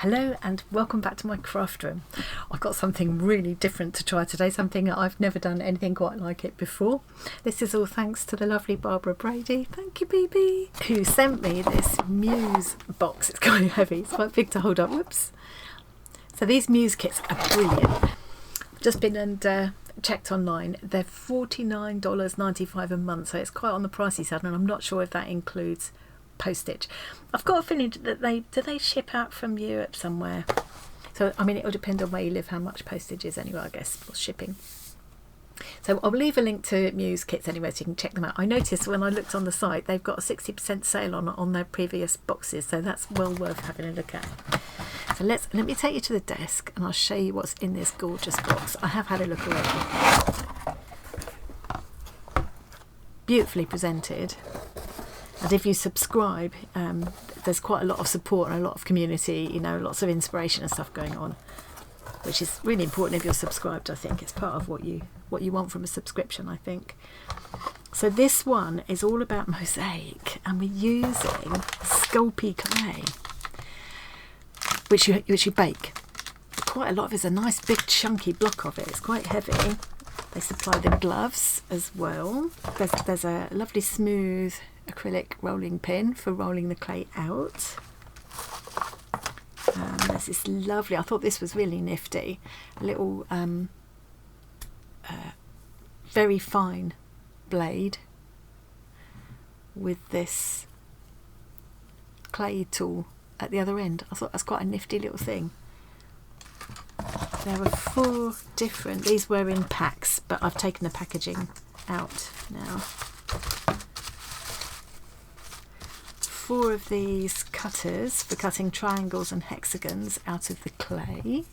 Hello and welcome back to my craft room. I've got something really different to try today, something that I've never done anything quite like it before. This is all thanks to the lovely Barbara Brady, thank you BB, who sent me this Muse box. It's quite heavy, it's quite big to hold up, whoops. So these Muse kits are brilliant. Just been and checked online, they're $49.95 a month, so it's quite on the pricey side, and I'm not sure if that includes postage. I've got a feeling that they ship out from Europe somewhere, so I mean it will depend on where you live how much postage is anyway, I guess, for shipping. So I'll leave a link to Muse kits anyway so you can check them out. I noticed when I looked on the site they've got a 60% sale on their previous boxes, so that's well worth having a look at. So let me take you to the desk and I'll show you what's in this gorgeous box. I have had a look already. Beautifully presented. And if you subscribe, there's quite a lot of support and a lot of community, you know, lots of inspiration and stuff going on, which is really important if you're subscribed. I think it's part of what you want from a subscription, I think. So this one is all about mosaic, and we're using Sculpey clay, which you bake. Quite a lot of it is a nice big chunky block of it. It's quite heavy. They supply the gloves as well. There's a lovely smooth acrylic rolling pin for rolling the clay out. There's this lovely, I thought this was really nifty, a little very fine blade with this clay tool at the other end. I thought that's quite a nifty little thing. There were 4 different, these were in packs, but I've taken the packaging out now. 4 of these cutters for cutting triangles and hexagons out of the clay.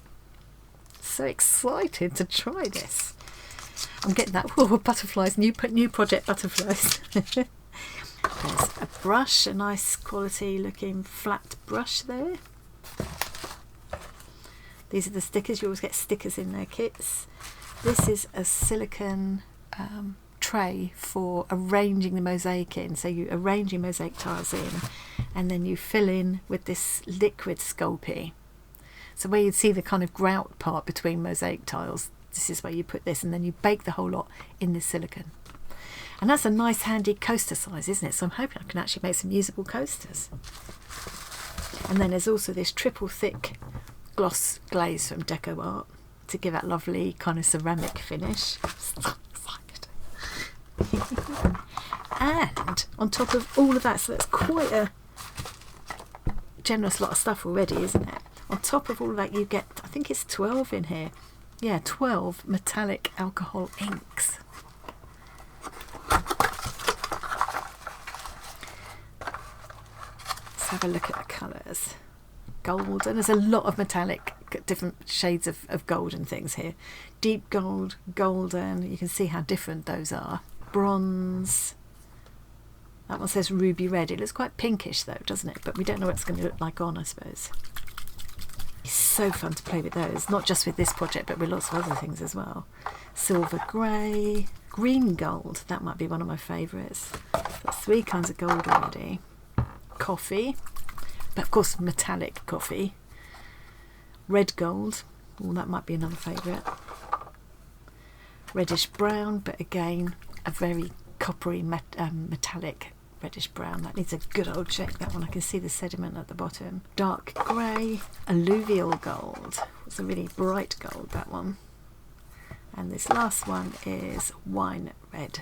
So excited to try this. I'm getting that, oh, butterflies, new project butterflies. There's a brush, a nice quality looking flat brush there. These are the stickers, you always get stickers in their kits. This is a silicone tray for arranging the mosaic in. So you arrange your mosaic tiles in and then you fill in with this liquid Sculpey. So where you'd see the kind of grout part between mosaic tiles, this is where you put this, and then you bake the whole lot in this silicone. And that's a nice handy coaster size, isn't it? So I'm hoping I can actually make some usable coasters. And then there's also this triple thick gloss glaze from Deco Art to give that lovely kind of ceramic finish. So excited. And on top of all of that, so that's quite a generous lot of stuff already, isn't it? On top of all of that you get, I think it's 12 in here. Yeah, 12 metallic alcohol inks. Let's have a look at the colours. Gold, and there's a lot of metallic, different shades of gold and things here. Deep gold, golden, you can see how different those are. Bronze, that one says ruby red. It looks quite pinkish though, doesn't it? But we don't know what it's going to look like on, I suppose. It's so fun to play with those, not just with this project but with lots of other things as well. Silver grey, green gold, that might be one of my favourites. That's 3 kinds of gold already. Coffee, but of course metallic coffee. Red gold, oh, that might be another favourite. Reddish brown, but again a very coppery metallic reddish brown. That needs a good old check, that one. I can see the sediment at the bottom. Dark grey, alluvial gold. It's a really bright gold, that one. And this last one is wine red.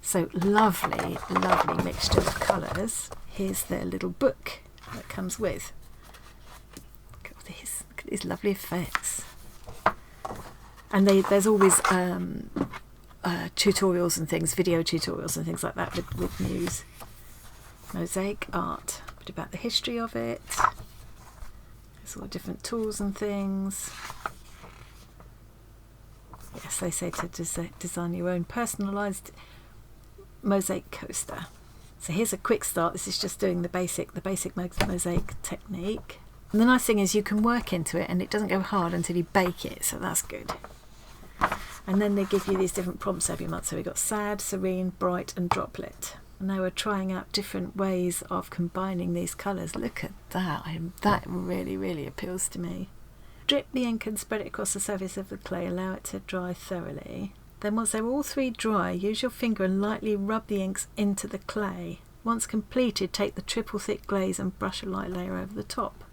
So lovely, lovely mixture of colours. Here's their little book that comes with. Look at these lovely effects. And there's always tutorials and things, video tutorials and things like that with Muse. Mosaic art, a bit about the history of it. There's all different tools and things. Yes, they say to design your own personalised mosaic coaster. So here's a quick start. This is just doing the basic mosaic technique. And the nice thing is you can work into it and it doesn't go hard until you bake it, so that's good. And then they give you these different prompts every month. So we've got sad, serene, bright and droplet. And they were trying out different ways of combining these colours. Look at that. That really appeals to me. Drip the ink and spread it across the surface of the clay. Allow it to dry thoroughly. Then once they're all three dry, use your finger and lightly rub the inks into the clay. Once completed, take the triple thick glaze and brush a light layer over the top.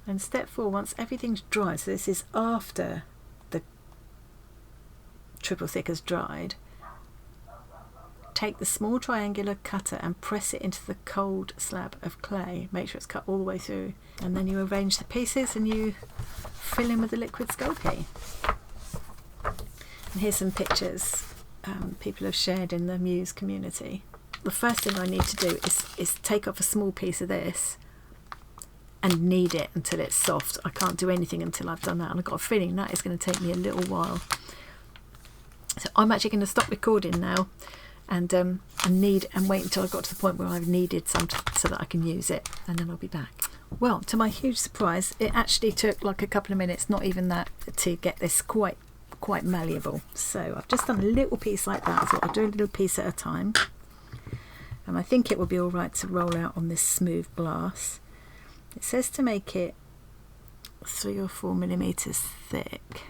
And step 4, once everything's dry, so this is after the triple thick has dried, take the small triangular cutter and press it into the cold slab of clay. Make sure it's cut all the way through. And then you arrange the pieces and you fill in with the liquid Sculpey. And here's some pictures people have shared in the Muse community. The first thing I need to do is take off a small piece of this and knead it until it's soft. I can't do anything until I've done that, and I've got a feeling that is going to take me a little while. So I'm actually going to stop recording now and knead and wait until I got to the point where I've kneaded some so that I can use it, and then I'll be back. Well, to my huge surprise, it actually took like a couple of minutes, not even that, to get this quite malleable. So I've just done a little piece like that. I thought I'd do a little piece at a time, and I think it will be all right to roll out on this smooth glass. It says to make it 3 or 4 millimeters thick.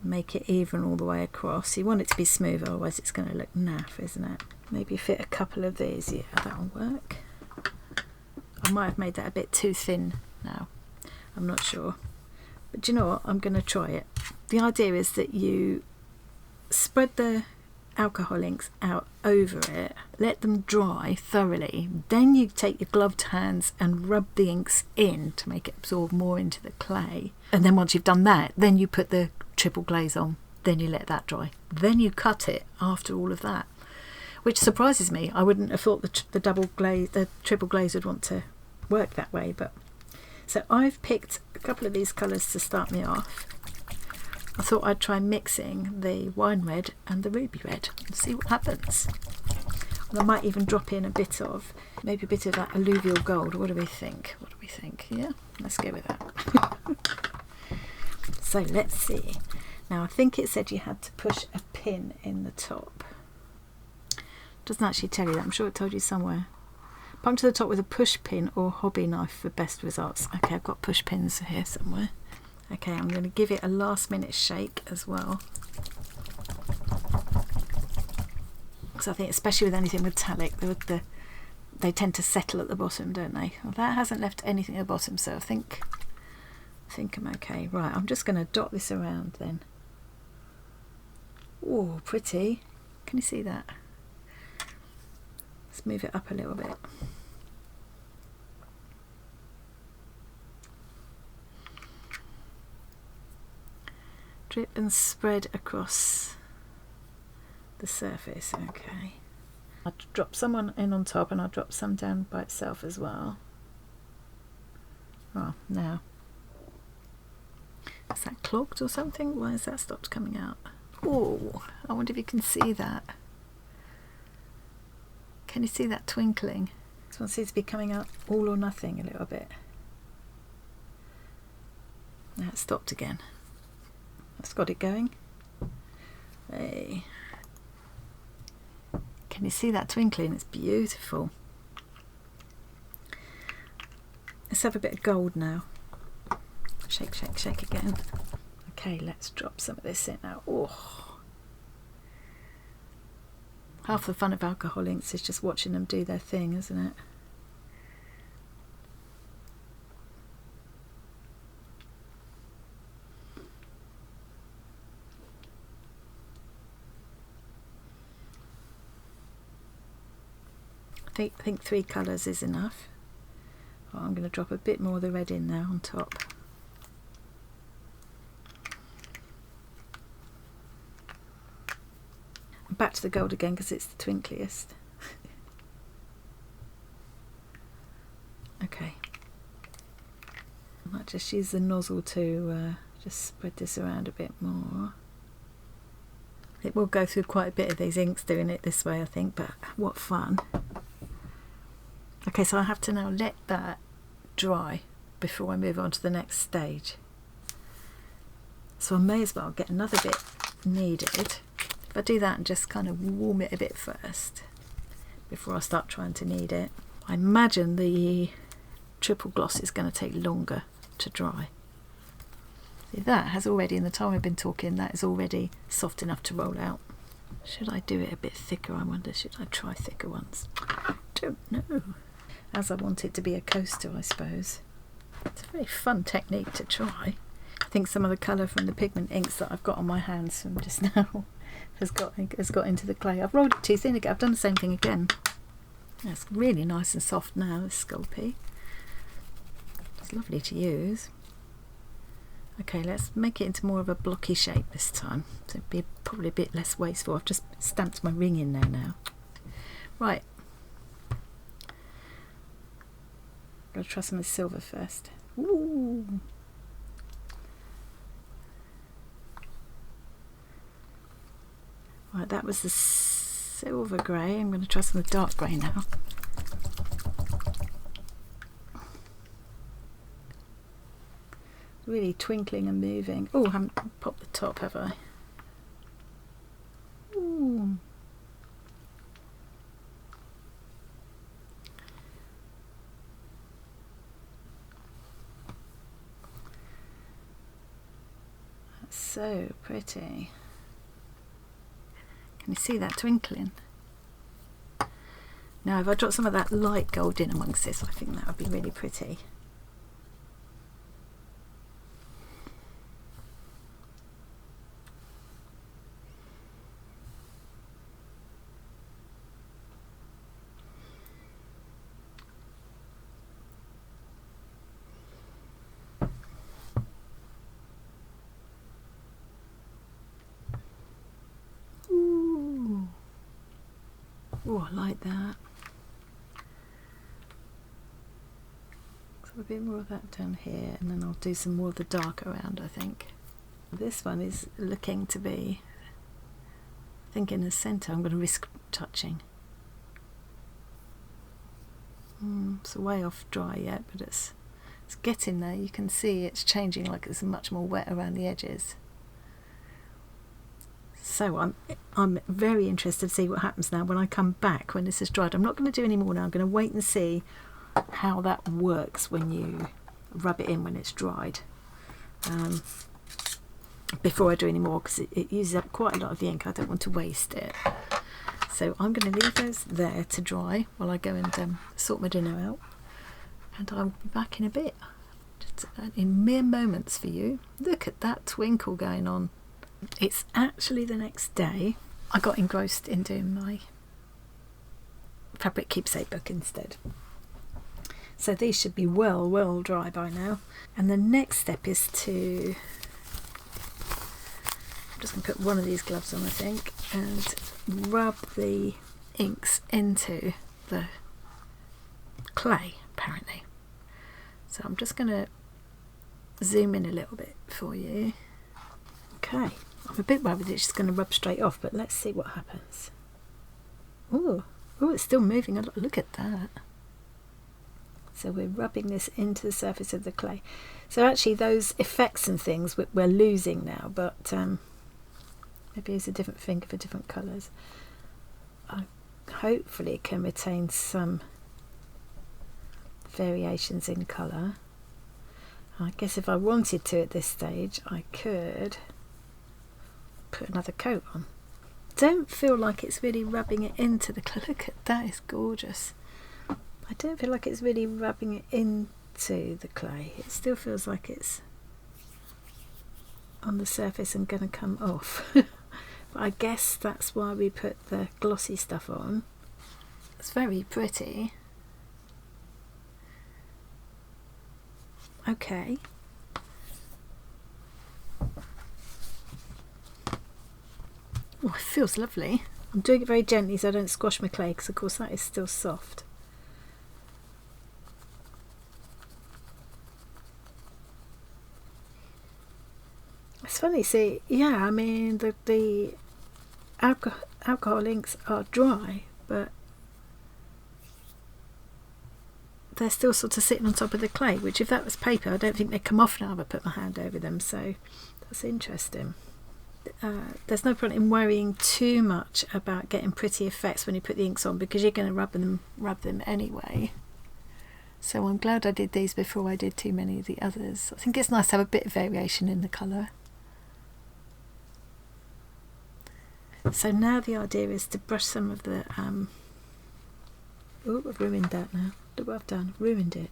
Make it even all the way across. You want it to be smooth, otherwise it's going to look naff, isn't it? Maybe fit a couple of these. Yeah, that'll work. I might have made that a bit too thin now. I'm not sure. But do you know what? I'm going to try it. The idea is that you spread the alcohol inks out over it, let them dry thoroughly, then you take your gloved hands and rub the inks in to make it absorb more into the clay, and then once you've done that, then you put the triple glaze on, then you let that dry, then you cut it after all of that, which surprises me. I wouldn't have thought the triple glaze would want to work that way. But so I've picked a couple of these colours to start me off. I thought I'd try mixing the wine red and the ruby red and see what happens. And I might even drop in maybe a bit of that alluvial gold. What do we think? Yeah, let's go with that. So let's see. Now I think it said you had to push a pin in the top. Doesn't actually tell you that. I'm sure it told you somewhere. Pump to the top with a push pin or hobby knife for best results. Okay, I've got push pins here somewhere. Okay, I'm going to give it a last minute shake as well, because I think especially with anything metallic, they tend to settle at the bottom, don't they? Well, that hasn't left anything at the bottom, so I think I'm okay. Right, I'm just going to dot this around then. Oh, pretty. Can you see that? Let's move it up a little bit. Drip and spread across the surface. Okay. I'll drop some in on top, and I'll drop some down by itself as well. Oh, now. Is that clogged or something? Why has that stopped coming out? Oh, I wonder if you can see that. Can you see that twinkling? This one seems to be coming out all or nothing a little bit. Now it's stopped again. That's got it going. Hey. Can you see that twinkling? It's beautiful. Let's have a bit of gold now. Shake, shake, shake again. Okay, let's drop some of this in now. Oh. Half the fun of alcohol inks is just watching them do their thing, isn't it? I think 3 colours is enough. Oh, I'm going to drop a bit more of the red in now on top. And back to the gold again because it's the twinkliest. Okay. I might just use the nozzle to just spread this around a bit more. It will go through quite a bit of these inks doing it this way, I think, but what fun. Okay, so I have to now let that dry before I move on to the next stage. So I may as well get another bit kneaded If I do that and just kind of warm it a bit first before I start trying to knead it. I imagine the triple gloss is going to take longer to dry. See, that has already, in the time I've been talking, that is already soft enough to roll out. Should I do it a bit thicker, I wonder? Should I try thicker ones? Don't know. As I want it to be a coaster, I suppose. It's a very fun technique to try. I think some of the colour from the pigment inks that I've got on my hands from just now has got into the clay. I've rolled it too thin again. I've done the same thing again. It's really nice and soft now, this Sculpey. It's lovely to use. Okay, let's make it into more of a blocky shape this time, so it'd be probably a bit less wasteful. I've just stamped my ring in there now. Right, I'm going to try some of the silver first. Ooh. Right, that was the silver grey. I'm going to try some of the dark grey now. Really twinkling and moving. Oh, I haven't popped the top, have I? Ooh. That's so pretty. Can you see that twinkling? Now, if I drop some of that light gold in amongst this, I think that would be really pretty. Oh, I like that. So a bit more of that down here, and then I'll do some more of the dark around, I think. This one is looking to be, I think in the centre, I'm going to risk touching. It's way off dry yet, but it's getting there. You can see it's changing, like it's much more wet around the edges. So I'm very interested to see what happens now when I come back when this is dried. I'm not going to do any more now. I'm going to wait and see how that works when you rub it in when it's dried, before I do any more, because it uses up quite a lot of the ink. I don't want to waste it. So I'm going to leave those there to dry while I go and sort my dinner out, and I'll be back in a bit, just in mere moments for you. Look at that twinkle going on. It's actually the next day. I got engrossed in doing my fabric keepsake book instead. So these should be well dry by now. And the next step is to, I'm just going to put one of these gloves on, I think, and rub the inks into the clay, apparently. So I'm just going to zoom in a little bit for you. Okay. I'm a bit worried it's just going to rub straight off, but let's see what happens. Oh, it's still moving a lot. Look at that. So we're rubbing this into the surface of the clay. So actually those effects and things we're losing now, but maybe use a different finger for different colours. I hopefully can retain some variations in colour. I guess if I wanted to at this stage, I could put another coat on. Don't feel like it's really rubbing it into the clay. Look at that, it's gorgeous. I don't feel like it's really rubbing it into the clay. It still feels like it's on the surface and going to come off. But I guess that's why we put the glossy stuff on. It's very pretty. Okay. Oh, it feels lovely. I'm doing it very gently so I don't squash my clay, because of course that is still soft. It's funny, see, yeah, I mean the alcohol inks are dry, but they're still sort of sitting on top of the clay, which if that was paper I don't think they'd come off now if I put my hand over them, so that's interesting. there's no point in worrying too much about getting pretty effects when you put the inks on, because you're going to rub them anyway. So I'm glad I did these before I did too many of the others. I think it's nice to have a bit of variation in the colour. So now the idea is to brush some of the oh, I've ruined that now. Look what I've done, I've ruined it.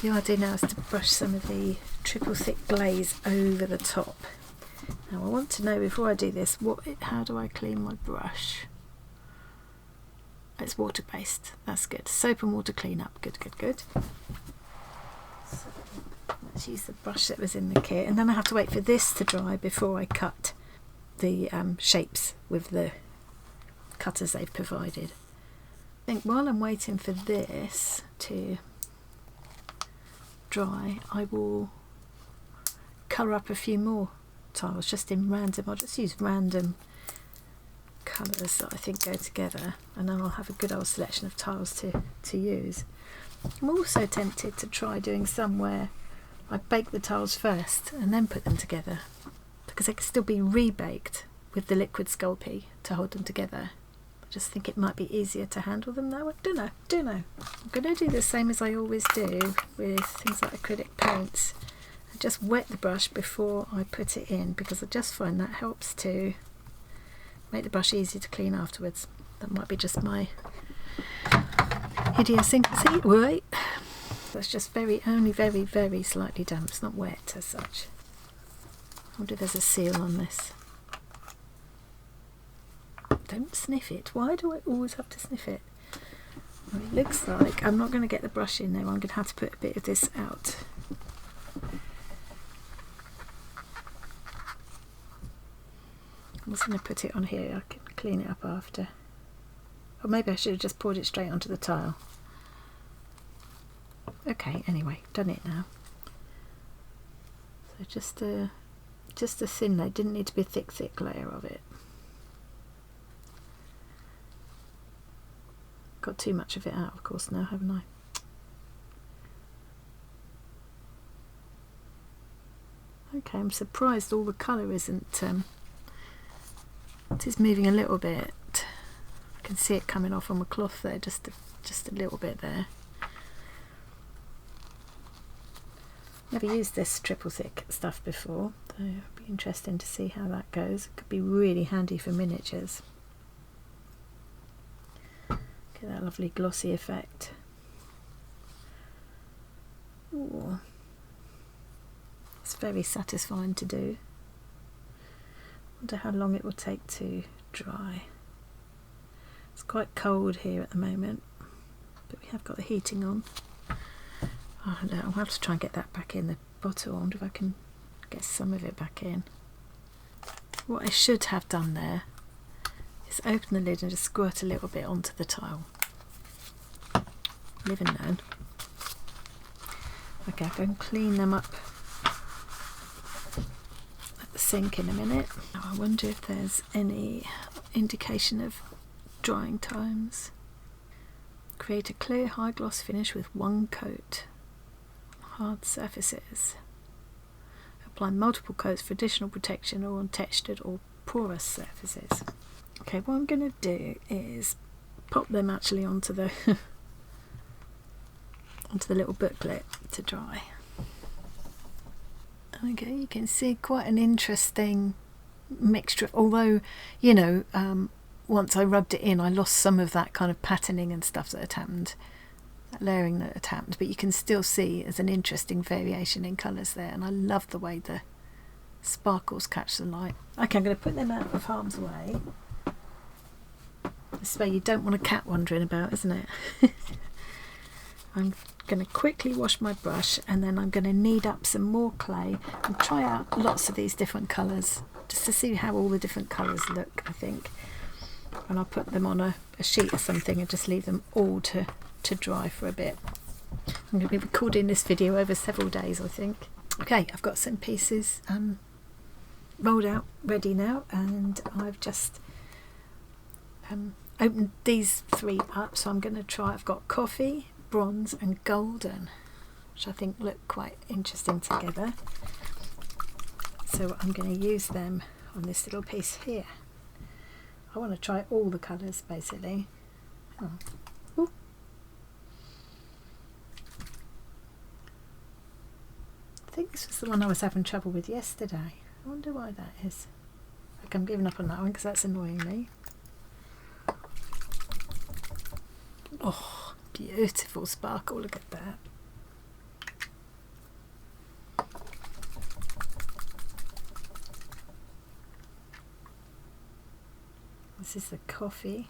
The idea now is to brush some of the triple thick glaze over the top. Now I want to know, before I do this, how do I clean my brush? It's water based, that's good. Soap and water clean up, good, good, good. So let's use the brush that was in the kit, and then I have to wait for this to dry before I cut the shapes with the cutters they've provided. I think while I'm waiting for this to dry, I will colour up a few more tiles just in random. I'll just use random colours that I think go together, and then I'll have a good old selection of tiles to use. I'm also tempted to try doing some where I bake the tiles first and then put them together, because they can still be rebaked with the liquid Sculpey to hold them together. I just think it might be easier to handle them that way. Don't know. I'm going to do the same as I always do with things like acrylic paints. I just wet the brush before I put it in, because I just find that helps to make the brush easy to clean afterwards. That might be just my idiosyncrasy. Right, that's just only very, very slightly damp. It's not wet as such. I wonder if there's a seal on this. Don't sniff it. Why do I always have to sniff it? Well, it looks like I'm not going to get the brush in there. I'm going to have to put a bit of this out. I'm just going to put it on here. I can clean it up after. Or maybe I should have just poured it straight onto the tile. Okay, anyway, done it now. So just a thin layer. Didn't need to be a thick layer of it. Got too much of it out, of course, now, haven't I? Okay, I'm surprised all the colour isn't. It is moving a little bit. I can see it coming off on the cloth there, just a little bit there. Never used this triple thick stuff before, so it'll be interesting to see how that goes. It could be really handy for miniatures. Get that lovely glossy effect. Ooh. It's very satisfying to do. Wonder how long it will take to dry. It's quite cold here at the moment, but we have got the heating on. Oh, no, I'll have to try and get that back in the bottle. I wonder if I can get some of it back in. What I should have done there is open the lid and just squirt a little bit onto the tile. Live and learn. Okay, I'll go and clean them up at the sink in a minute. Now, I wonder if there's any indication of drying times. Create a clear high gloss finish with one coat on hard surfaces. Apply multiple coats for additional protection or on textured or porous surfaces. Okay, what I'm going to do is pop them actually onto the onto the little booklet to dry. Okay, you can see quite an interesting mixture, although, you know, once I rubbed it in I lost some of that kind of patterning and stuff that had happened, that layering that had happened, but you can still see there's an interesting variation in colours there, and I love the way the sparkles catch the light. Okay, I'm going to put them out of harm's way. This way you don't want a cat wandering about, isn't it? I'm going to quickly wash my brush, and then I'm going to knead up some more clay and try out lots of these different colours just to see how all the different colours look, I think. And I'll put them on a sheet or something and just leave them all to dry for a bit. I'm going to be recording this video over several days, I think. Okay, I've got some pieces rolled out ready now, and I've just opened these three up, so I'm going to try. I've got coffee, bronze and golden. which I think look quite interesting together. So I'm going to use them on this little piece here. I want to try all the colours basically. Oh. Ooh. I think this was the one I was having trouble with yesterday. I wonder why that is. Like, I'm giving up on that one because that's annoying me. Oh, beautiful sparkle, look at that. This is the coffee.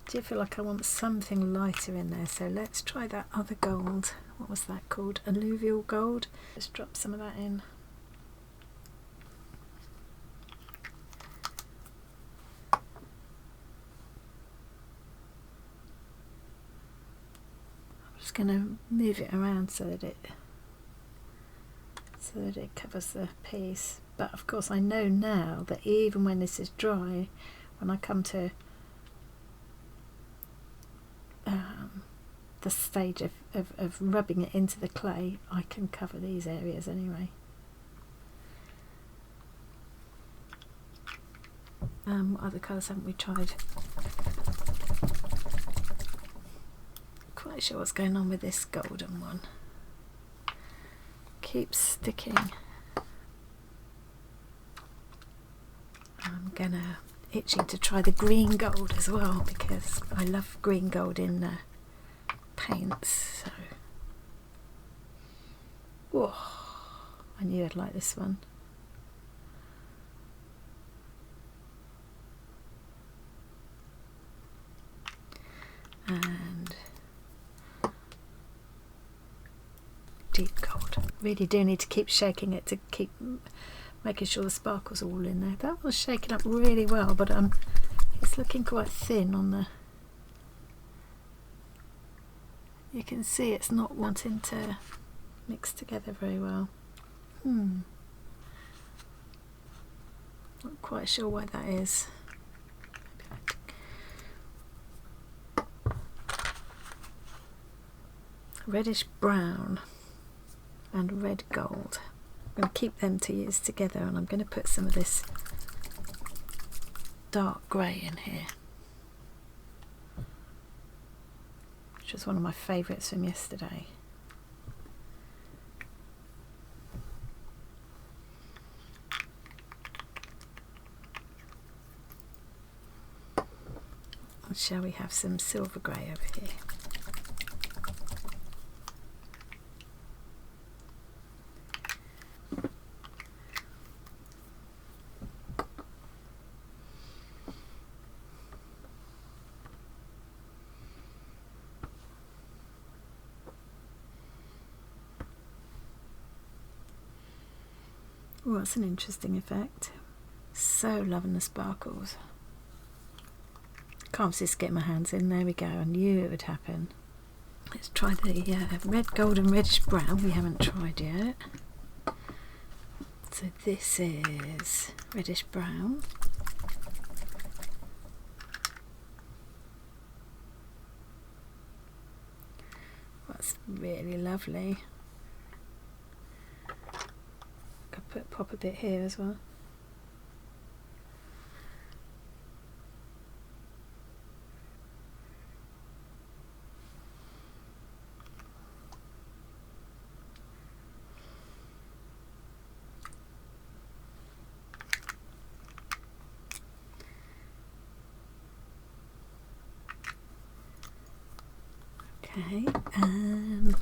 Do you feel like I want something lighter in there? So let's try that other gold. What was that called? Alluvial gold. Let's drop some of that in. I'm just going to move it around so that it covers the piece. But of course I know now that even when this is dry, when I come to the stage of rubbing it into the clay, I can cover these areas anyway. What other colours haven't we tried? Quite sure what's going on with this golden one. Keeps sticking. I'm gonna itching to try the green gold as well because I love green gold in paints. So, whoa, I knew I'd like this one. And deep gold. Really do need to keep shaking it to keep making sure the sparkle's all in there. That was shaking up really well, but it's looking quite thin on the... You can see it's not wanting to mix together very well. Not quite sure why that is. Reddish brown and red gold. I'm going to keep them to use together, and I'm going to put some of this dark grey in here, which was one of my favourites from yesterday. And shall we have some silver grey over here? Oh, that's an interesting effect. So loving the sparkles. Can't just get my hands in. There we go. I knew it would happen. Let's try the red gold and reddish brown we haven't tried yet. So this is reddish brown. That's really lovely. Pop a bit here as well. Okay, and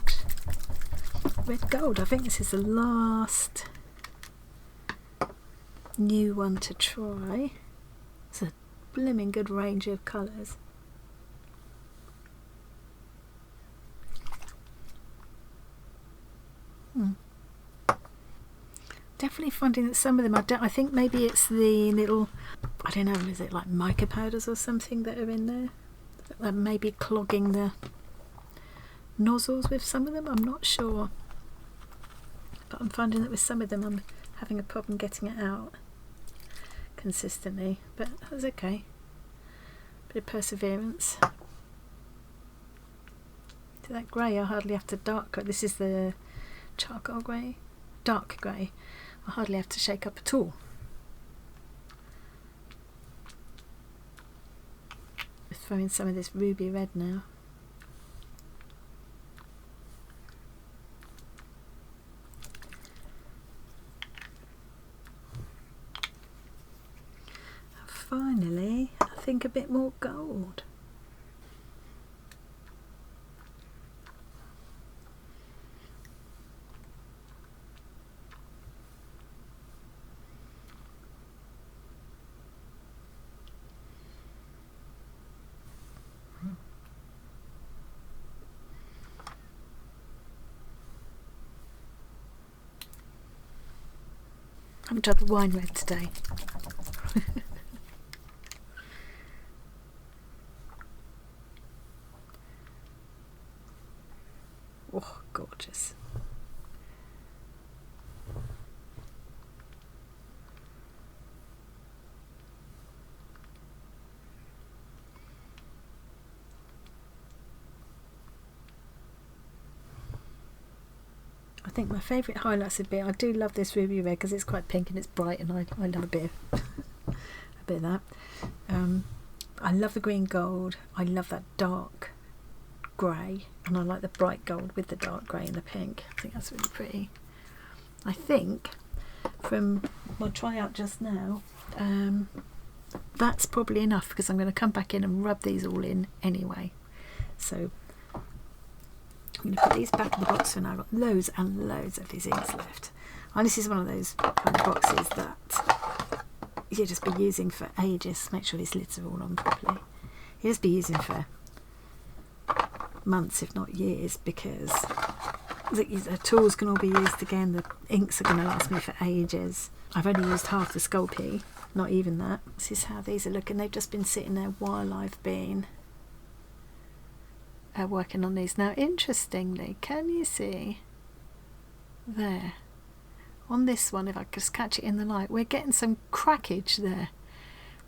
red gold. I think this is the last new one to try. It's a blooming good range of colours. Definitely finding that some of them I think maybe it's the little, I don't know, is it like mica powders or something that are in there that may be clogging the nozzles with some of them. I'm not sure, but I'm finding that with some of them I'm having a problem getting it out consistently, but that's okay. Bit of perseverance. That grey I hardly have to dark coat. This is the charcoal grey, dark grey. I hardly have to shake up at all. Let's throw in some of this ruby red now. And finally, I think a bit more gold. I haven't tried the wine red today. Oh, gorgeous. I think my favourite highlights would be, I do love this ruby red because it's quite pink and it's bright, and I love a bit of that. I love the green gold. I love that dark grey, and I like the bright gold with the dark grey and the pink. I think that's really pretty. I think from my tryout just now, that's probably enough, because I'm going to come back in and rub these all in anyway. So I'm going to put these back in the box for now. I've got loads and loads of these inks left. And this is one of those kind of boxes that you'll just be using for ages. Make sure these lids are all on properly. You'll just be using for months, if not years, because the tools can all be used again. The inks are going to last me for ages. I've only used half the Sculpey, not even that. This is how these are looking. They've just been sitting there while I've been working on these. Now, interestingly, can you see there on this one, if I just catch it in the light, we're getting some crackage there,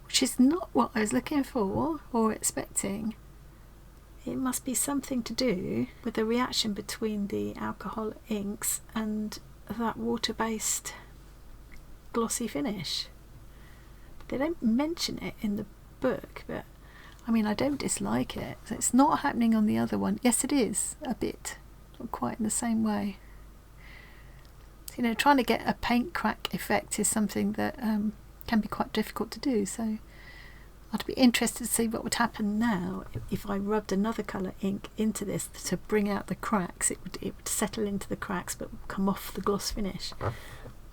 which is not what I was looking for or expecting. It must be something to do with the reaction between the alcohol inks and that water-based glossy finish. They don't mention it in the book, but I mean, I don't dislike it. It's not happening on the other one. Yes, it is a bit, not quite in the same way. You know, trying to get a paint crack effect is something that can be quite difficult to do. So I'd be interested to see what would happen now if I rubbed another colour ink into this to bring out the cracks. It would settle into the cracks but come off the gloss finish. That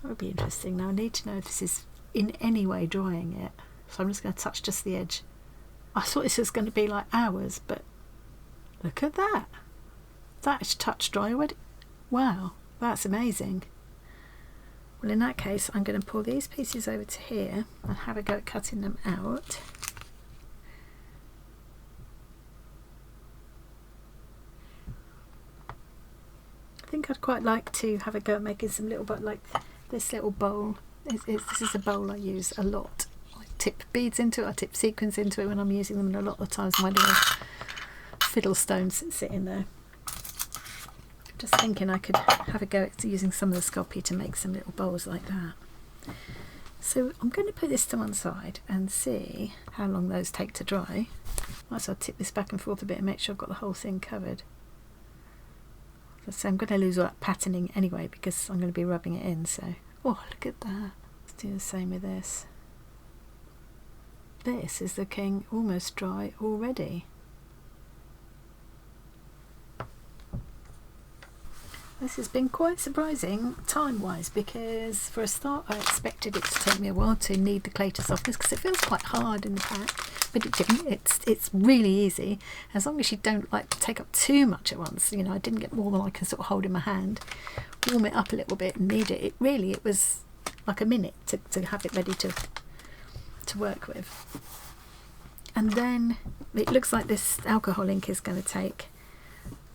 would be interesting. Now I need to know if this is in any way drying it. So I'm just going to touch just the edge. I thought this was going to be like hours, but look at that. That's touch dry already. Wow, that's amazing. Well, in that case, I'm going to pull these pieces over to here and have a go at cutting them out. I think I'd quite like to have a go at making some little, but like this little bowl. This is a bowl I use a lot. I tip beads into it, I tip sequins into it when I'm using them, and a lot of the times my little fiddle stones sit in there. Just thinking I could have a go at using some of the Sculpey to make some little bowls like that. So I'm going to put this to one side and see how long those take to dry. Might as well tip this back and forth a bit and make sure I've got the whole thing covered. So I'm going to lose all that patterning anyway because I'm going to be rubbing it in. So, oh, look at that. Let's do the same with this. This is looking almost dry already. This has been quite surprising time-wise, because for a start I expected it to take me a while to knead the clay to softness because it feels quite hard in the pack, but it didn't. It's really easy as long as you don't like take up too much at once. You know, I didn't get more than I can sort of hold in my hand. Warm it up a little bit and knead it. It was like a minute to have it ready to work with. And then it looks like this alcohol ink is going to take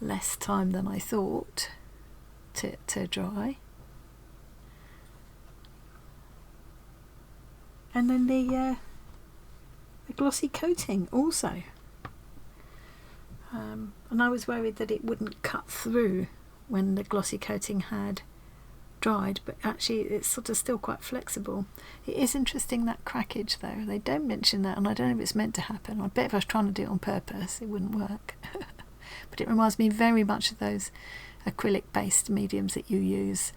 less time than I thought to dry. And then the glossy coating also. and I was worried that it wouldn't cut through when the glossy coating had dried, but actually it's sort of still quite flexible. It is interesting, that crackage though, they don't mention that, and I don't know if it's meant to happen. I bet if I was trying to do it on purpose it wouldn't work. But it reminds me very much of those acrylic based mediums that you use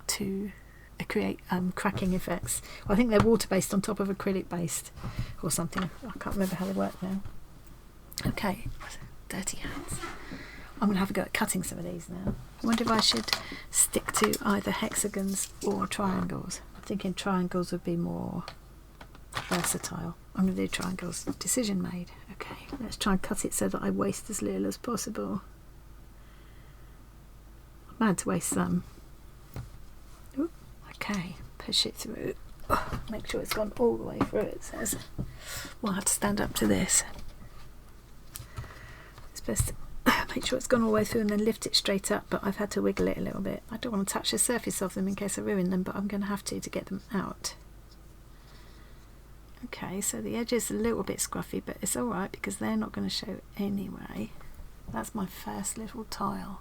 to create cracking effects. Well, I think they're water based on top of acrylic based or something. I can't remember how they work now. Okay, dirty hands. I'm going to have a go at cutting some of these now. I wonder if I should stick to either hexagons or triangles. I'm thinking triangles would be more versatile. I'm going to do triangles. Decision made. Okay, let's try and cut it so that I waste as little as possible. I'm mad to waste some. Ooh, okay, push it through. Oh, make sure it's gone all the way through, it says. We'll have to stand up to this. It's best to make sure it's gone all the way through and then lift it straight up, but I've had to wiggle it a little bit. I don't want to touch the surface of them in case I ruin them, but I'm going to have to get them out. Okay, so the edge is a little bit scruffy, but it's alright because they're not going to show anyway. That's my first little tile.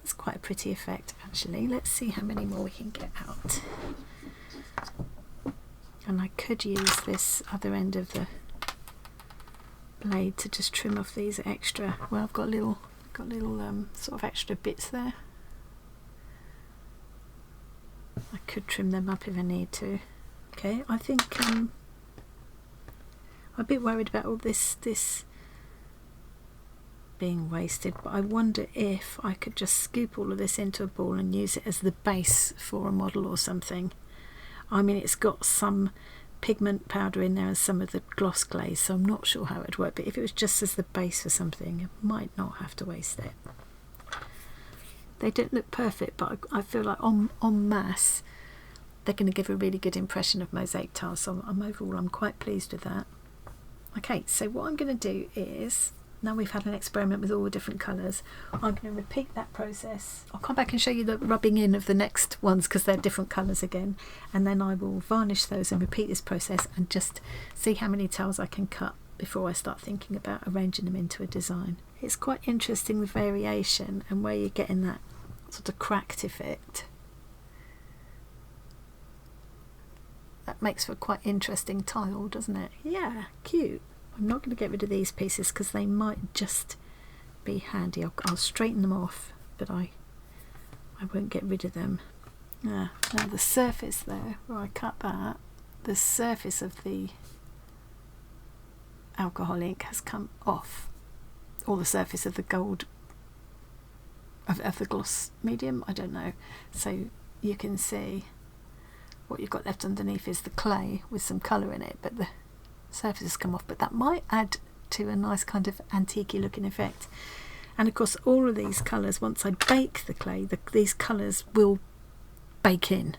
It's quite a pretty effect actually. Let's see how many more we can get out. And I could use this other end of the blade to just trim off these extra, well, I've got little sort of extra bits there. I could trim them up if I need to. Okay, I think I'm a bit worried about all this being wasted, but I wonder if I could just scoop all of this into a ball and use it as the base for a model or something. I mean, it's got some pigment powder in there and some of the gloss glaze, so I'm not sure how it would work, but if it was just as the base for something, I might not have to waste it. They don't look perfect, but I feel like en masse they're going to give a really good impression of mosaic tiles, so I'm quite pleased with that. Okay, so what I'm going to do is, now we've had an experiment with all the different colours, I'm going to repeat that process. I'll come back and show you the rubbing in of the next ones because they're different colours again, and then I will varnish those and repeat this process and just see how many tiles I can cut before I start thinking about arranging them into a design. It's quite interesting, the variation and where you're getting that sort of cracked effect. That makes for a quite interesting tile, doesn't it? Yeah, cute. I'm not going to get rid of these pieces because they might just be handy. I'll straighten them off, but I won't get rid of them. Now the surface there, where I cut that, the surface of the alcohol ink has come off, or the surface of the gold of the gloss medium, I don't know. So you can see what you've got left underneath is the clay with some colour in it, but the surface has come off, but that might add to a nice kind of antique-y looking effect. And of course all of these colours, once I bake the clay, these colours will bake in.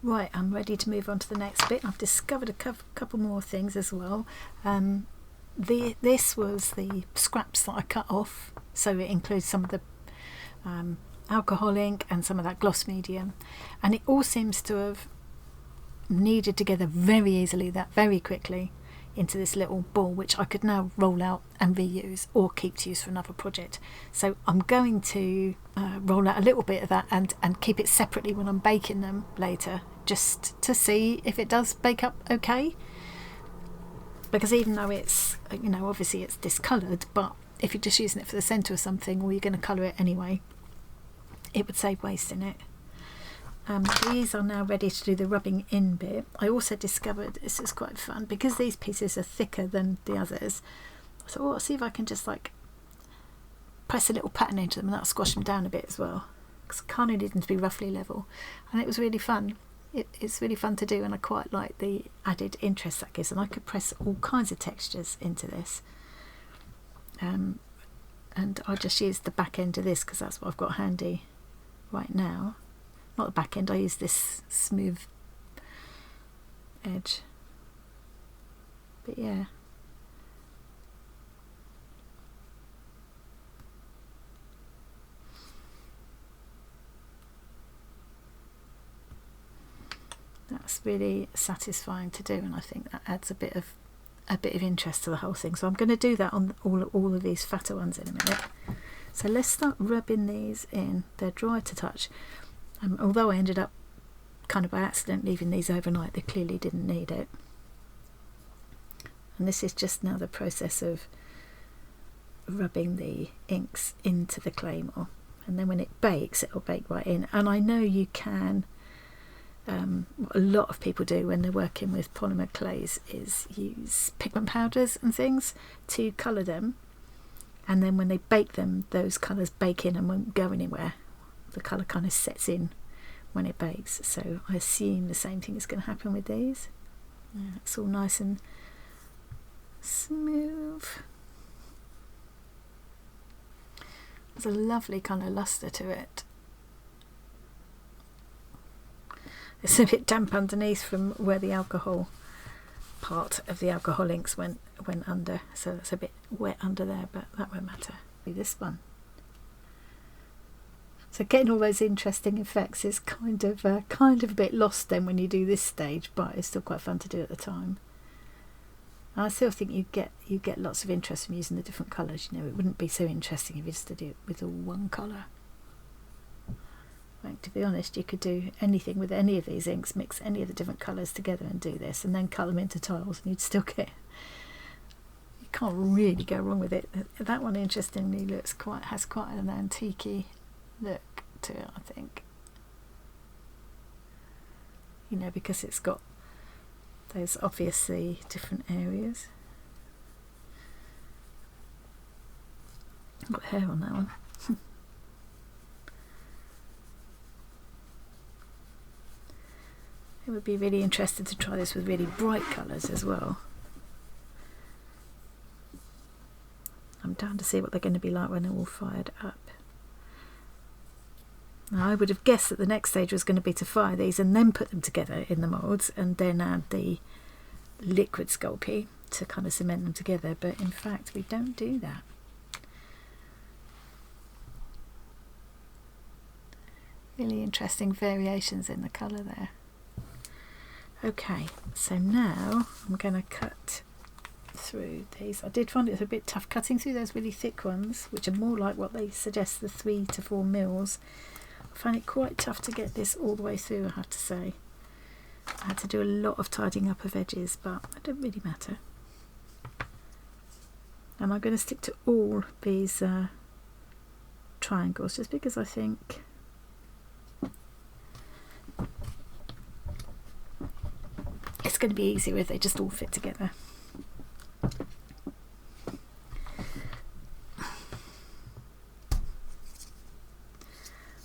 Right, I'm ready to move on to the next bit. I've discovered a couple more things as well. This was the scraps that I cut off, so it includes some of the alcohol ink and some of that gloss medium, and it all seems to have kneaded together very easily, that very quickly, into this little ball which I could now roll out and reuse or keep to use for another project. So I'm going to roll out a little bit of that and keep it separately when I'm baking them later, just to see if it does bake up okay, because even though it's, you know, obviously it's discoloured, but if you're just using it for the centre or something, or you're going to colour it anyway, it would save wasting it. These are now ready to do the rubbing in bit. I also discovered, this is quite fun, because these pieces are thicker than the others, I thought, oh, I'll see if I can just like press a little pattern into them and that'll squash them down a bit as well, because I kind of need them to be roughly level, and it was really fun. It's really fun to do, and I quite like the added interest that gives, and I could press all kinds of textures into this. And I just used the back end of this because that's what I've got handy right now. Not the back end, I use this smooth edge. But yeah. That's really satisfying to do, and I think that adds a bit of a bit of interest to the whole thing. So I'm going to do that on all of these fatter ones in a minute. So let's start rubbing these in. They're dry to touch. Although I ended up kind of by accident leaving these overnight, they clearly didn't need it. And this is just now the process of rubbing the inks into the clay more. And then when it bakes, it'll bake right in. And I know you can, what a lot of people do when they're working with polymer clays is use pigment powders and things to colour them. And then when they bake them, those colours bake in and won't go anywhere. The colour kind of sets in when it bakes. So I assume the same thing is going to happen with these. Yeah, it's all nice and smooth. There's a lovely kind of lustre to it. It's a bit damp underneath from where the alcohol part of the alcohol inks went under, so it's a bit wet under there, but that won't matter. This one. So getting all those interesting effects is kind of a bit lost then when you do this stage, but it's still quite fun to do at the time. And I still think you get lots of interest from using the different colours. You know, it wouldn't be so interesting if you just did it with all one colour. Like, to be honest, you could do anything with any of these inks, mix any of the different colours together and do this, and then cut them into tiles, and you'd still get. You can't really go wrong with it. That one, interestingly, has quite an antique-y look to it, I think. You know, because it's got those obviously different areas. I've got hair on that one. It would be really interesting to try this with really bright colours as well. I'm down to see what they're going to be like when they're all fired up. Now, I would have guessed that the next stage was going to be to fire these and then put them together in the moulds and then add the liquid Sculpey to kind of cement them together, but in fact we don't do that. Really interesting variations in the colour there. Okay, so now I'm going to cut through these. I did find it a bit tough cutting through those really thick ones, which are more like what they suggest, the 3 to 4 mils. I found it quite tough to get this all the way through, I have to say. I had to do a lot of tidying up of edges, but it didn't really matter. And I'm going to stick to all these triangles, just because I think it's going to be easier if they just all fit together.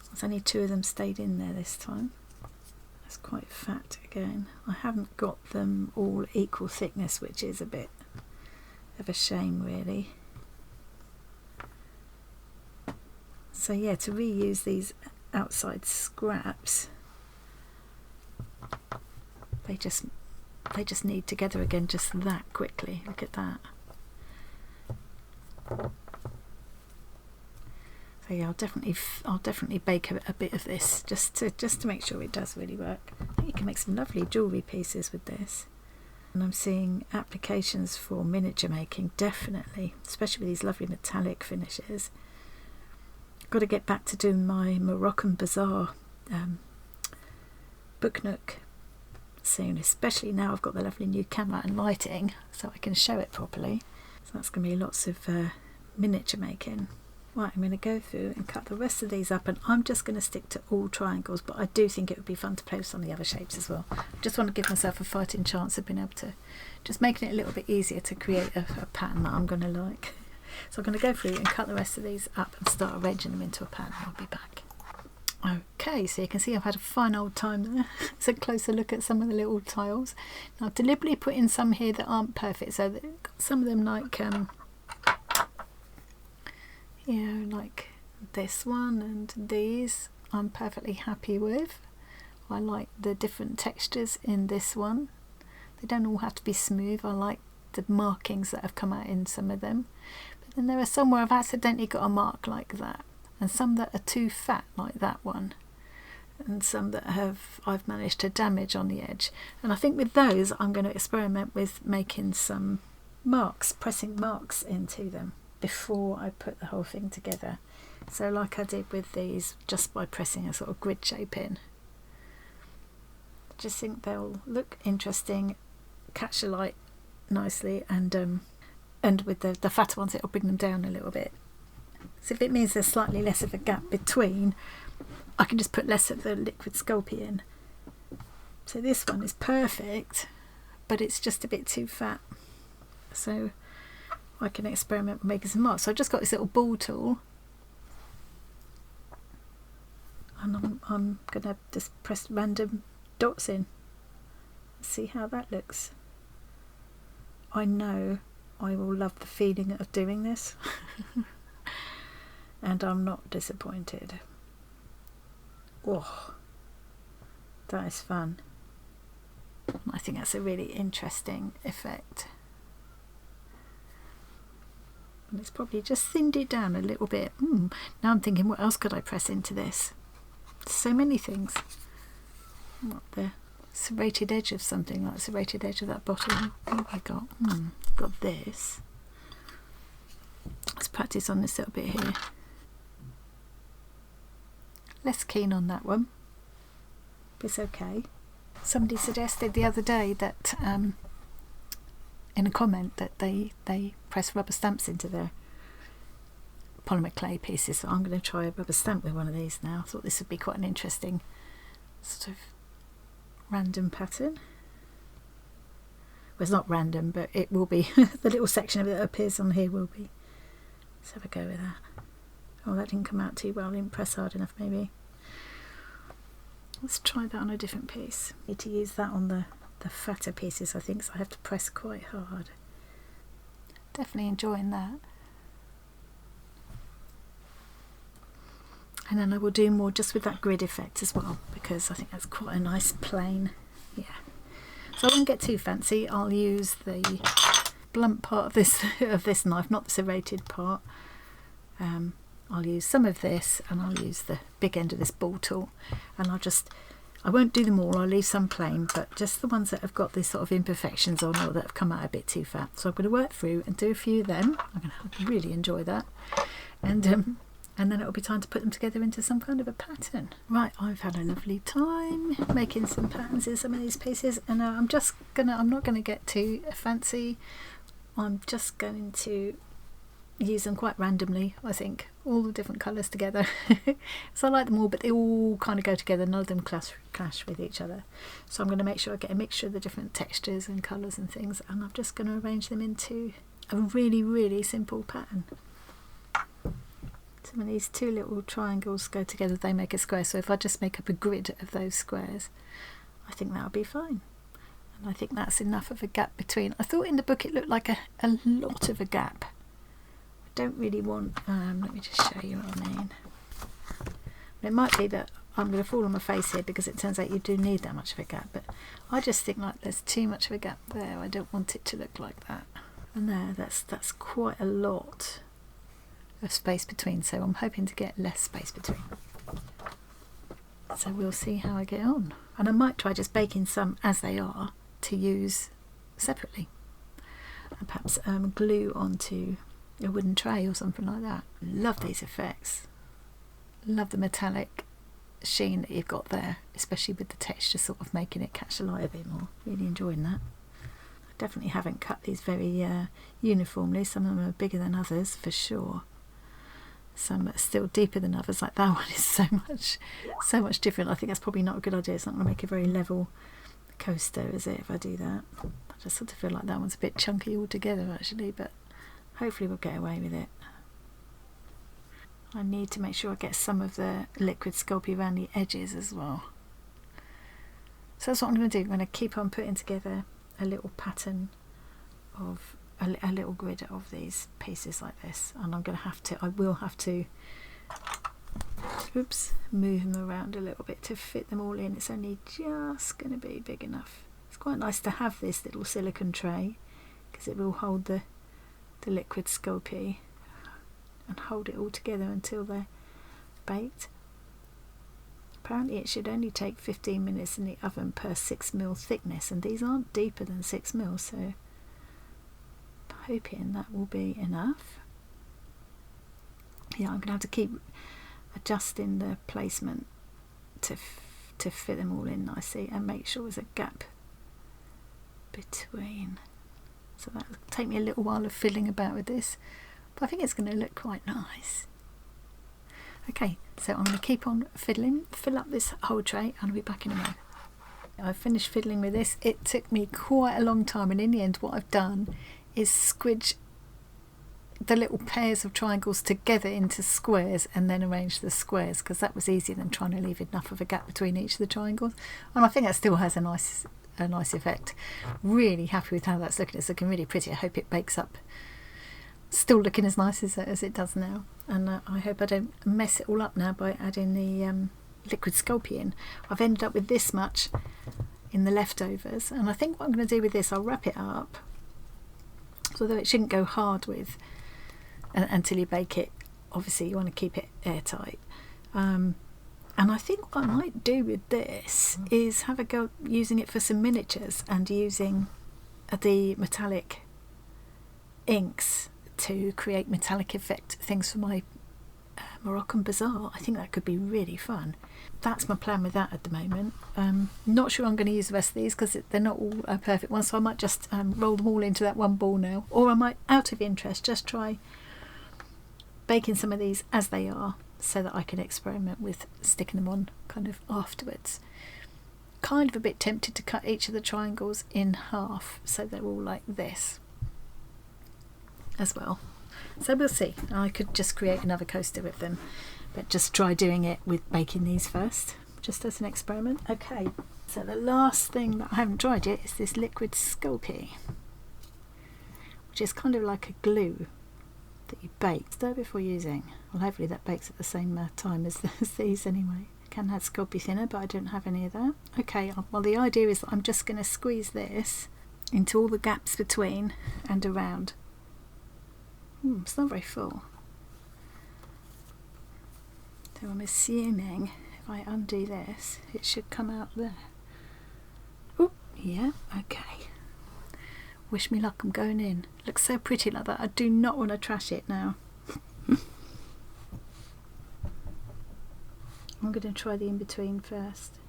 There's only 2 of them stayed in there this time. That's quite fat again. I haven't got them all equal thickness, which is a bit of a shame really. So yeah, to reuse these outside scraps, they just knead together again just that quickly. Look at that. So yeah, I'll definitely bake a bit of this just to make sure it does really work. I think you can make some lovely jewellery pieces with this. And I'm seeing applications for miniature making, definitely, especially with these lovely metallic finishes. I've got to get back to doing my Moroccan Bazaar book nook soon, especially now I've got the lovely new camera and lighting so I can show it properly. So that's going to be lots of miniature making. Right, I'm going to go through and cut the rest of these up, and I'm just going to stick to all triangles, but I do think it would be fun to play with some of the other shapes as well. I just want to give myself a fighting chance of being able to just making it a little bit easier to create a pattern that I'm going to like. So I'm going to go through and cut the rest of these up and start arranging them into a pattern. I'll be back. Okay, so you can see I've had a fine old time there. It's a closer look at some of the little tiles. Now I've deliberately put in some here that aren't perfect, so that some of them like you know, like this one and these I'm perfectly happy with. I like the different textures in this one. They don't all have to be smooth. I like the markings that have come out in some of them. But then there are some where I've accidentally got a mark like that, and some that are too fat like that one, and some that I've managed to damage on the edge. And I think with those I'm going to experiment with making some marks, pressing marks into them before I put the whole thing together. So like I did with these, just by pressing a sort of grid shape in. I just think they'll look interesting, catch the light nicely, and with the fatter ones it'll bring them down a little bit. So if it means there's slightly less of a gap between, I can just put less of the liquid Sculpey in. So this one is perfect, but it's just a bit too fat. So I can experiment with making some marks. So I've just got this little ball tool, and I'm going to just press random dots in. See how that looks. I know I will love the feeling of doing this. And I'm not disappointed. Oh, that is fun. I think that's a really interesting effect. And it's probably just thinned it down a little bit. Now I'm thinking, what else could I press into this? So many things. What, the serrated edge of something, like the serrated edge of that bottle. What have I got? I've got this. Let's practice on this little bit here. Less keen on that one, but it's okay. Somebody suggested the other day that in a comment that they press rubber stamps into their polymer clay pieces, so I'm going to try a rubber stamp with one of these now. I thought this would be quite an interesting sort of random pattern. Well, it's not random, but it will be. The little section of it that appears on here will be. Let's have a go with that. Oh, that didn't come out too well. I didn't press hard enough, maybe. Let's try that on a different piece. I need to use that on the fatter pieces, I think, so I have to press quite hard. Definitely enjoying that. And then I will do more just with that grid effect as well, because I think that's quite a nice plain. Yeah. So I won't get too fancy. I'll use the blunt part of this knife, not the serrated part. I'll use some of this, and I'll use the big end of this ball tool, and I won't do them all, I'll leave some plain, but just the ones that have got these sort of imperfections on, or that have come out a bit too fat. So I'm going to work through and do a few of them. I'm going to really enjoy that, and then it'll be time to put them together into some kind of a pattern. Right, I've had a lovely time making some patterns in some of these pieces, and I'm not going to get too fancy. I'm just going to use them quite randomly, I think, all the different colours together. So I like them all, but they all kind of go together, none of them clash with each other. So I'm going to make sure I get a mixture of the different textures and colours and things, and I'm just going to arrange them into a really, really simple pattern. So when these two little triangles go together, they make a square. So if I just make up a grid of those squares, I think that'll be fine. And I think that's enough of a gap between. I thought in the book it looked like a lot of a gap. I don't really want, let me just show you what I mean. It might be that I'm going to fall on my face here, because it turns out you do need that much of a gap, but I just think like there's too much of a gap there. I don't want it to look like that. And there, that's quite a lot of space between, so I'm hoping to get less space between. So we'll see how I get on. And I might try just baking some as they are to use separately, and perhaps glue onto a wooden tray or something like that. Love these effects. Love the metallic sheen that you've got there, especially with the texture sort of making it catch the light a bit more. Really enjoying that. I definitely haven't cut these very uniformly. Some of them are bigger than others for sure. Some are still deeper than others, like that one is so much different. I think that's probably not a good idea. It's not going to make a very level coaster, is it, if I do that? I just sort of feel like that one's a bit chunky altogether actually, but hopefully we'll get away with it. I need to make sure I get some of the liquid Sculpey around the edges as well. So that's what I'm going to do. I'm going to keep on putting together a little pattern of a little grid of these pieces like this, and I will have to move them around a little bit to fit them all in. It's only just going to be big enough. It's quite nice to have this little silicone tray, because it will hold the liquid Sculpey and hold it all together until they're baked. Apparently it should only take 15 minutes in the oven per 6mm thickness, and these aren't deeper than 6mm, so hoping that will be enough. Yeah, I'm going to have to keep adjusting the placement to fit them all in nicely and make sure there's a gap between. So that'll take me a little while of fiddling about with this, but I think it's going to look quite nice. Okay, so I'm going to keep on fiddling, fill up this whole tray, and I'll be back in a moment. I've finished fiddling with this. It took me quite a long time, and in the end what I've done is squidge the little pairs of triangles together into squares and then arrange the squares, because that was easier than trying to leave enough of a gap between each of the triangles, and I think that still has a nice effect. Really happy with how that's looking. It's looking really pretty. I hope it bakes up still looking as nice as it does now, and I hope I don't mess it all up now by adding the liquid Sculpey in. I've ended up with this much in the leftovers, and I think what I'm going to do with this, I'll wrap it up, so although it shouldn't go hard with until you bake it. Obviously you want to keep it airtight, and I think what I might do with this is have a go using it for some miniatures and using the metallic inks to create metallic effect things for my Moroccan bazaar. I think that could be really fun. That's my plan with that at the moment. Not sure I'm going to use the rest of these because they're not all perfect ones, so I might just roll them all into that one ball now, or I might, out of interest, just try baking some of these as they are so that I can experiment with sticking them on kind of afterwards. Kind of a bit tempted to cut each of the triangles in half so they're all like this as well. So we'll see. I could just create another coaster with them, but just try doing it with baking these first, just as an experiment. Okay, so the last thing that I haven't tried yet is this liquid Sculpey, which is kind of like a glue that you bake. Stir before using. Well, hopefully that bakes at the same time as these anyway. I can add Sculpey thinner, but I don't have any of that. Okay, well the idea is that I'm just going to squeeze this into all the gaps between and around. It's not very full. So I'm assuming if I undo this, it should come out there. Oh, yeah, okay. Wish me luck, I'm going in. Looks so pretty like that. I do not want to trash it now. I'm going to try the in-between first.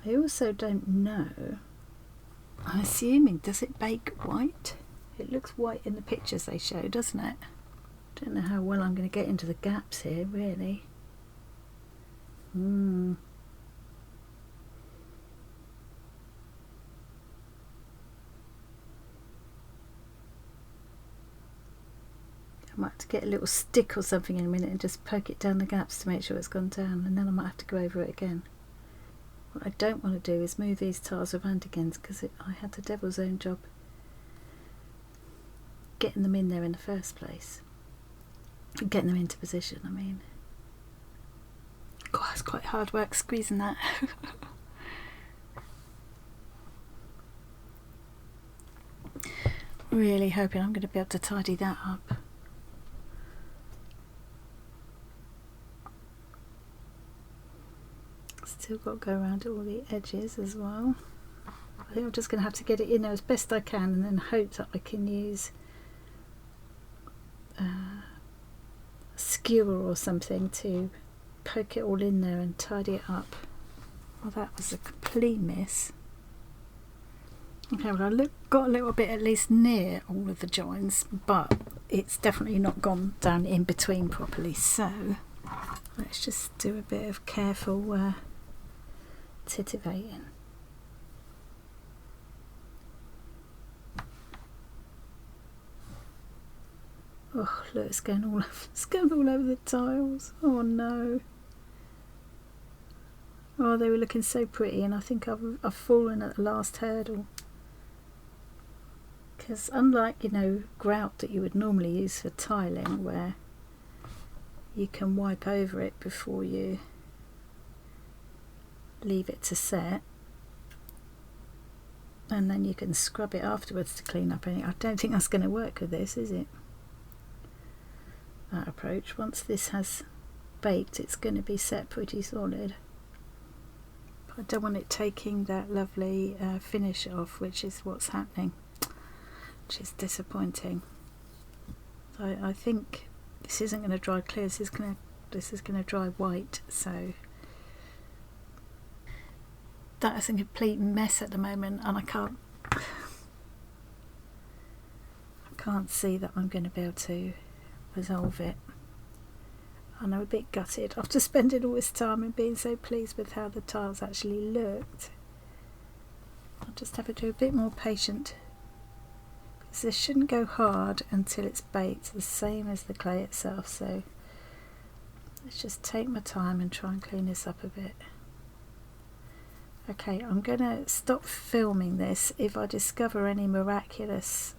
I also don't know. I'm assuming, does it bake white? It looks white in the pictures they show, doesn't it? Don't know how well I'm going to get into the gaps here, really. I might have to get a little stick or something in a minute and just poke it down the gaps to make sure it's gone down, and then I might have to go over it again. What I don't want to do is move these tiles around again, because I had the devil's own job getting them in there in the first place. Getting them into position, I mean. God, it's quite hard work squeezing that. Really hoping I'm going to be able to tidy that up. Still got to go around all the edges as well. I think I'm just going to have to get it in there as best I can, and then hope that I can use a skewer or something to poke it all in there and tidy it up. Well, that was a complete miss. Okay, well I got a little bit at least near all of the joins, but it's definitely not gone down in between properly, so let's just do a bit of careful titivating. Oh look, it's going all over the tiles. Oh no. Oh, they were looking so pretty, and I think I've fallen at the last hurdle. Because unlike, you know, grout that you would normally use for tiling, where you can wipe over it before you leave it to set, and then you can scrub it afterwards to clean up anything. I don't think that's going to work with this, is it? That approach. Once this has baked, it's going to be set pretty solid. I don't want it taking that lovely finish off, which is what's happening, which is disappointing. I think this isn't going to dry clear. This is going to dry white. So that is a complete mess at the moment, and I can't see that I'm going to be able to resolve it. And I'm a bit gutted after spending all this time and being so pleased with how the tiles actually looked. I'll just have to be a bit more patient, because this shouldn't go hard until it's baked, the same as the clay itself. So let's just take my time and try and clean this up a bit. Okay, I'm going to stop filming this. If I discover any miraculous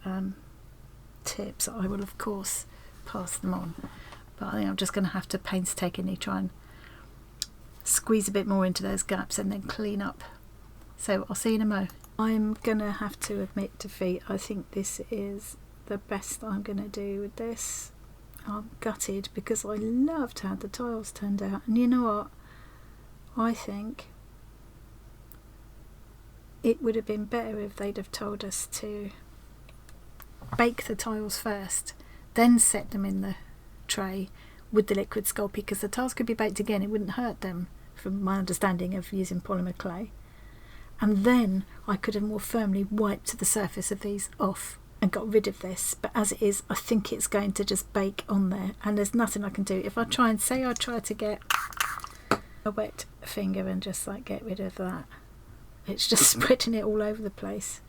tips, I will of course pass them on. But I think I'm just going to have to painstakingly try and squeeze a bit more into those gaps and then clean up. So I'll see you in a mo. I'm going to have to admit defeat. I think this is the best I'm going to do with this. I'm gutted because I loved how the tiles turned out. And you know what? I think it would have been better if they'd have told us to bake the tiles first, then set them in the tray with the liquid Sculpey, because the tiles could be baked again, it wouldn't hurt them, from my understanding of using polymer clay. And then I could have more firmly wiped the surface of these off and got rid of this. But as it is, I think it's going to just bake on there, and there's nothing I can do. If I try and say I try to get a wet finger and just like get rid of that, it's just spreading it all over the place.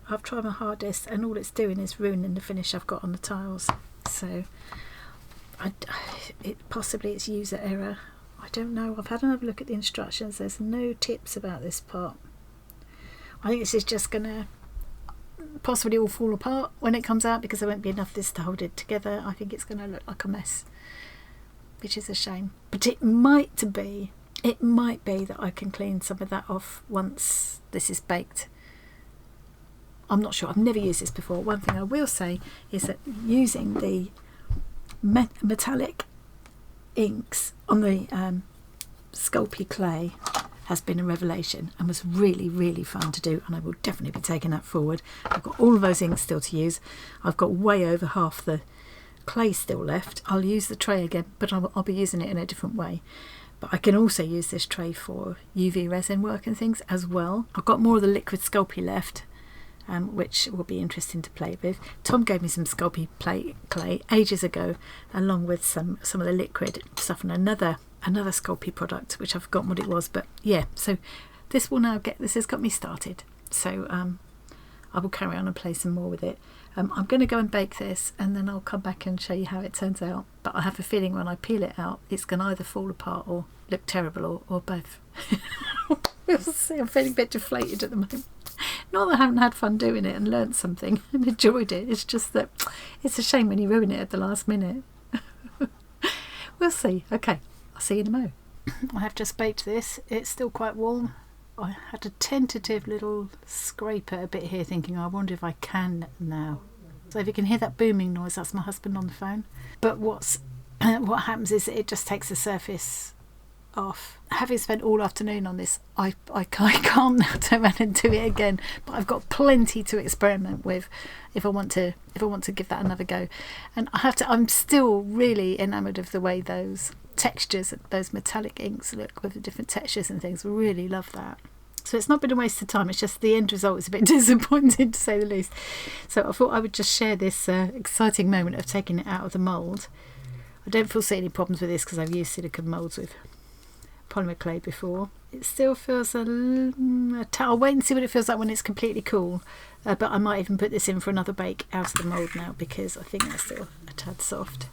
I've tried my hardest, and all it's doing is ruining the finish I've got on the tiles. So possibly it's user error. I don't know. I've had another look at the instructions. There's no tips about this part. I think this is just going to possibly all fall apart when it comes out, because there won't be enough of this to hold it together. I think it's going to look like a mess, which is a shame. But it might be that I can clean some of that off once this is baked. I'm not sure. I've never used this before. One thing I will say is that using the metallic inks on the Sculpey clay has been a revelation and was really, really fun to do, and I will definitely be taking that forward. I've got all of those inks still to use. I've got way over half the clay still left. I'll use the tray again, but I'll be using it in a different way. But I can also use this tray for UV resin work and things as well. I've got more of the liquid Sculpey left, which will be interesting to play with. Tom gave me some Sculpey clay ages ago, along with some of the liquid stuff and another Sculpey product, which I've forgotten what it was. But yeah, so this has got me started. So I will carry on and play some more with it. I'm going to go and bake this, and then I'll come back and show you how it turns out. But I have a feeling when I peel it out, it's going to either fall apart or look terrible, or both. We'll see. I'm feeling a bit deflated at the moment. Not that I haven't had fun doing it and learnt something and enjoyed it. It's just that it's a shame when you ruin it at the last minute. We'll see. Okay, I'll see you in a mo. I have just baked this. It's still quite warm. I had a tentative little scrape at a bit here, thinking, I wonder if I can now. So if you can hear that booming noise, that's my husband on the phone. But what happens is it just takes the surface off. Having spent all afternoon on this, I can't now turn around and do it again. But I've got plenty to experiment with if I want to give that another go. And I'm still really enamoured of the way those textures, those metallic inks look with the different textures and things. Really love that. So it's not been a waste of time, it's just the end result is a bit disappointing, to say the least. So I thought I would just share this exciting moment of taking it out of the mould. I don't foresee any problems with this because I've used silicone moulds with polymer clay before. It still feels I'll wait and see what it feels like when it's completely cool, but I might even put this in for another bake out of the mould now, because I think that's still a tad soft.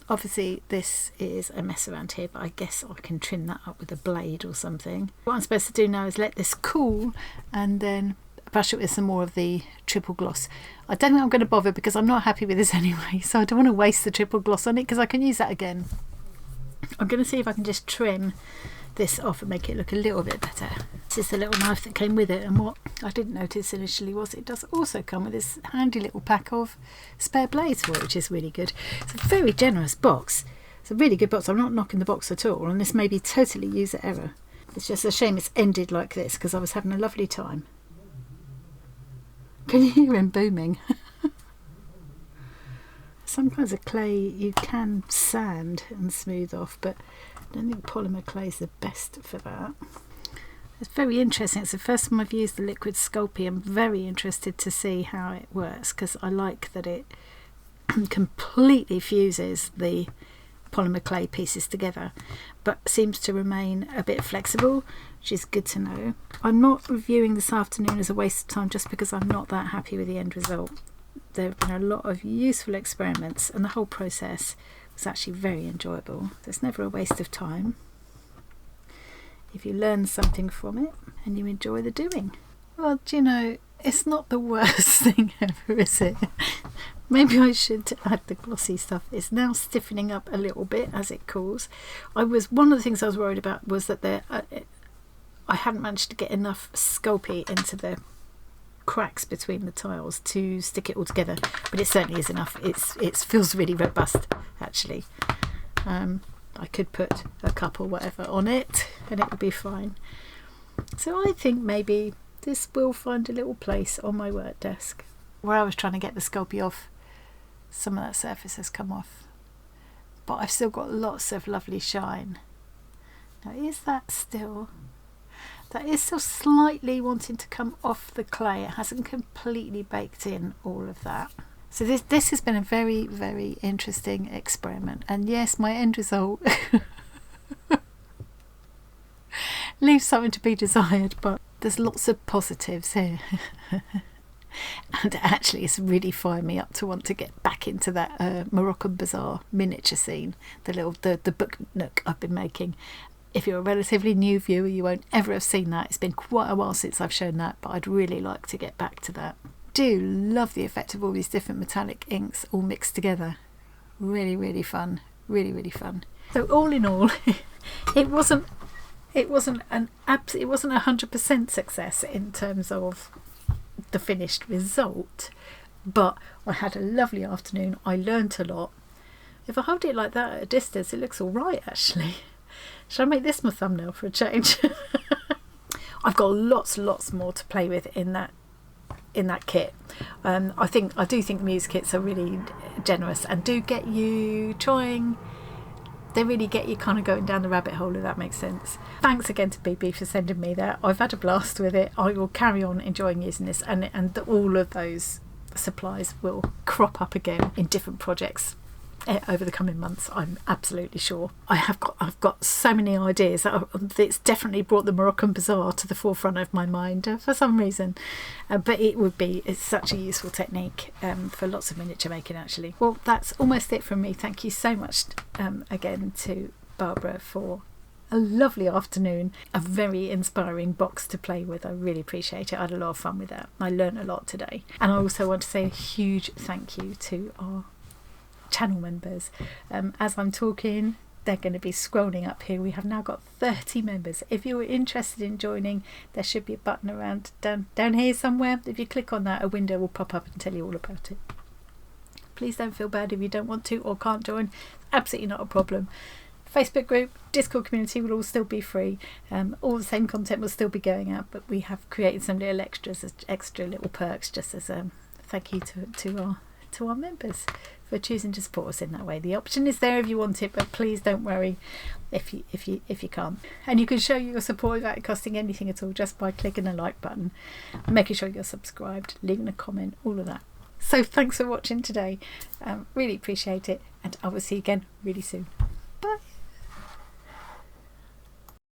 Obviously this is a mess around here, but I guess I can trim that up with a blade or something. What I'm supposed to do now is let this cool and then brush it with some more of the triple gloss. I don't think I'm going to bother because I'm not happy with this anyway, so I don't want to waste the triple gloss on it because I can use that again. I'm going to see if I can just trim this off and make it look a little bit better. This is the little knife that came with it, and what I didn't notice initially was it does also come with this handy little pack of spare blades for it, which is really good. It's a very generous box. It's a really good box. I'm not knocking the box at all, and this may be totally user error. It's just a shame it's ended like this because I was having a lovely time. Can you hear him booming? Some kinds of clay you can sand and smooth off, but I don't think polymer clay is the best for that. It's very interesting. It's the first time I've used the liquid Sculpey. I'm very interested to see how it works because I like that it completely fuses the polymer clay pieces together, but seems to remain a bit flexible, which is good to know. I'm not reviewing this afternoon as a waste of time just because I'm not that happy with the end result. There have been a lot of useful experiments and the whole process was actually very enjoyable. There's never a waste of time if you learn something from it and you enjoy the doing. Well, do you know, it's not the worst thing ever, is it? Maybe I should add the glossy stuff. It's now stiffening up a little bit as it cools. One of the things I was worried about was that I hadn't managed to get enough Sculpey into the cracks between the tiles to stick it all together, but it certainly is enough. It feels really robust actually. I could put a cup or whatever on it and it would be fine. So I think maybe this will find a little place on my work desk. Where I was trying to get the Sculpey off, some of that surface has come off, but I've still got lots of lovely shine. Now that is still slightly wanting to come off the clay. It hasn't completely baked in all of that. So this has been a very, very interesting experiment, and yes, my end result leaves something to be desired, but there's lots of positives here. And actually it's really fired me up to want to get back into that Moroccan Bazaar miniature scene, the book nook I've been making. If you're a relatively new viewer, you won't ever have seen that. It's been quite a while since I've shown that, but I'd really like to get back to that. Do love the effect of all these different metallic inks all mixed together. Really, really fun. Really, really fun. So all in all, it wasn't a 100% success in terms of the finished result, but I had a lovely afternoon. I learnt a lot. If I hold it like that at a distance, it looks all right actually. Should I make this my thumbnail for a change? I've got lots more to play with in that kit. I do think the Muse kits are really generous and do get you trying. They really get you kind of going down the rabbit hole, if that makes sense. Thanks again to BB for sending me that. I've had a blast with it. I will carry on enjoying using this, and all of those supplies will crop up again in different projects over the coming months, I'm absolutely sure. I've got so many ideas. It's definitely brought the Moroccan Bazaar to the forefront of my mind for some reason, but it's such a useful technique for lots of miniature making actually. Well, that's almost it from me. Thank you so much again to Barbara for a lovely afternoon, a very inspiring box to play with. I really appreciate it. I had a lot of fun with that. I learned a lot today, and I also want to say a huge thank you to our channel members. As I'm talking, they're going to be scrolling up here. We have now got 30 members. If you're interested in joining, there should be a button around down here somewhere. If you click on that, a window will pop up and tell you all about it. Please don't feel bad if you don't want to or can't join. It's absolutely not a problem. Facebook group, Discord community will all still be free. All the same content will still be going out, but we have created some little extra little perks just as a thank you to our members for choosing to support us in that way. The option is there if you want it, but please don't worry if you can't. And you can show your support without it costing anything at all, just by clicking the like button, making sure you're subscribed, leaving a comment, all of that. So thanks for watching today. Really appreciate it, and I will see you again really soon. Bye.